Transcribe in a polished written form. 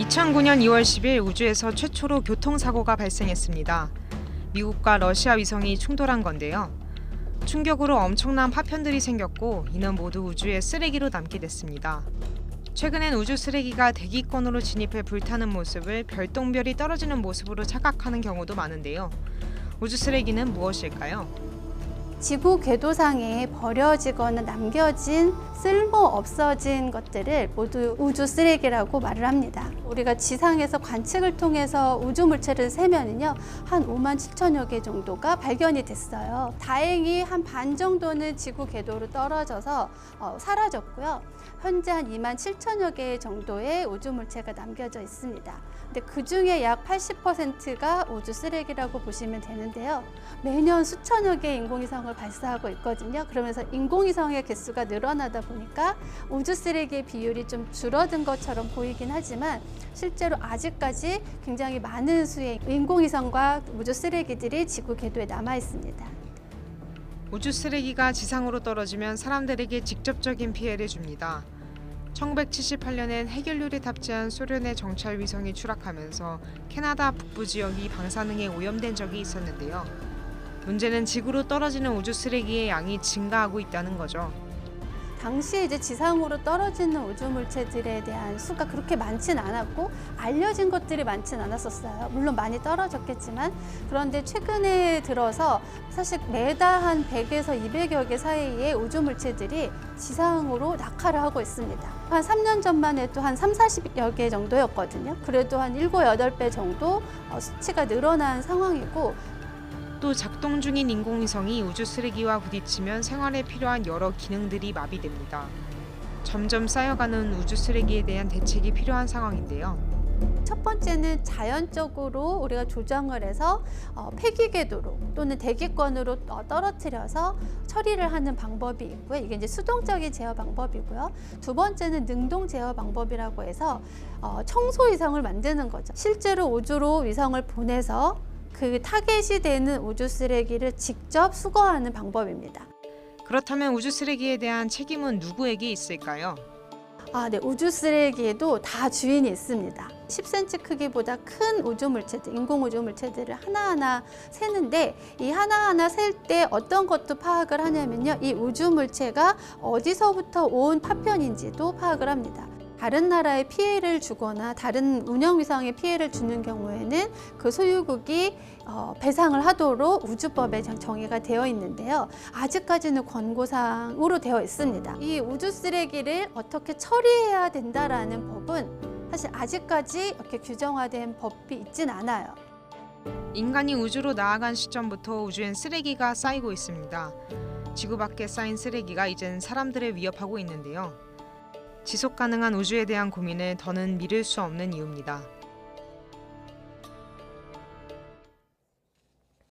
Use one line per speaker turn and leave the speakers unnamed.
2009년 2월 10일 우주에서 최초로 교통사고가 발생했습니다. 미국과 러시아 위성이 충돌한 건데요. 충격으로 엄청난 파편들이 생겼고 이는 모두 우주의 쓰레기로 남게 됐습니다. 최근엔 우주 쓰레기가 대기권으로 진입해 불타는 모습을 별똥별이 떨어지는 모습으로 착각하는 경우도 많은데요. 우주 쓰레기는 무엇일까요?
지구 궤도상에 버려지거나 남겨진 쓸모 없어진 것들을 모두 우주 쓰레기라고 말을 합니다. 우리가 지상에서 관측을 통해서 우주 물체를 세면은요, 한 5만 7천여 개 정도가 발견이 됐어요. 다행히 한 반 정도는 지구 궤도로 떨어져서 사라졌고요. 현재 한 2만 7천여 개 정도의 우주 물체가 남겨져 있습니다. 근데 그 중에 약 80%가 우주 쓰레기라고 보시면 되는데요. 매년 수천여 개의 인공위성을 발사하고 있거든요. 그러면서 인공위성의 개수가 늘어나다 보니까 우주 쓰레기의 비율이 좀 줄어든 것처럼 보이긴 하지만 실제로 아직까지 굉장히 많은 수의 인공위성과 우주 쓰레기들이 지구 궤도에 남아 있습니다.
우주 쓰레기가 지상으로 떨어지면 사람들에게 직접적인 피해를 줍니다. 1978년엔 해결료를 탑재한 소련의 정찰 위성이 추락하면서 캐나다 북부 지역이 방사능에 오염된 적이 있었는데요. 문제는 지구로 떨어지는 우주 쓰레기의 양이 증가하고 있다는 거죠.
당시에 이제 지상으로 떨어지는 우주 물체들에 대한 수가 그렇게 많진 않았고 알려진 것들이 많진 않았었어요. 물론 많이 떨어졌겠지만 그런데 최근에 들어서 사실 매달 한 100에서 200여 개 사이의 우주 물체들이 지상으로 낙하를 하고 있습니다. 한 3년 전만 해도 한 3, 40여 개 정도였거든요. 그래도 한 7, 8배 정도 수치가 늘어난 상황이고
또 작동 중인 인공위성이 우주 쓰레기와 부딪히면 생활에 필요한 여러 기능들이 마비됩니다. 점점 쌓여가는 우주 쓰레기에 대한 대책이 필요한 상황인데요.
첫 번째는 자연적으로 우리가 조정을 해서 폐기 궤도로 또는 대기권으로 떨어뜨려서 처리를 하는 방법이 있고요. 이게 이제 수동적인 제어 방법이고요. 두 번째는 능동 제어 방법이라고 해서 청소 위성을 만드는 거죠. 실제로 우주로 위성을 보내서 그 타겟이 되는 우주 쓰레기를 직접 수거하는 방법입니다.
그렇다면 우주 쓰레기에 대한 책임은 누구에게 있을까요?
네, 우주 쓰레기에도 다 주인이 있습니다. 10cm 크기보다 큰 우주 물체들, 인공 우주 물체들을 하나하나 세는데 이 하나하나 셀 때 어떤 것도 파악을 하냐면요. 이 우주 물체가 어디서부터 온 파편인지도 파악을 합니다. 다른 나라에 피해를 주거나 다른 운영위성에 피해를 주는 경우에는 그 소유국이 배상을 하도록 우주법에 정의가 되어 있는데요. 아직까지는 권고사항으로 되어 있습니다. 이 우주 쓰레기를 어떻게 처리해야 된다라는 법은 사실 아직까지 이렇게 규정화된 법이 있진 않아요.
인간이 우주로 나아간 시점부터 우주엔 쓰레기가 쌓이고 있습니다. 지구 밖에 쌓인 쓰레기가 이젠 사람들을 위협하고 있는데요. 지속 가능한 우주에 대한 고민을 더는 미룰 수 없는 이유입니다.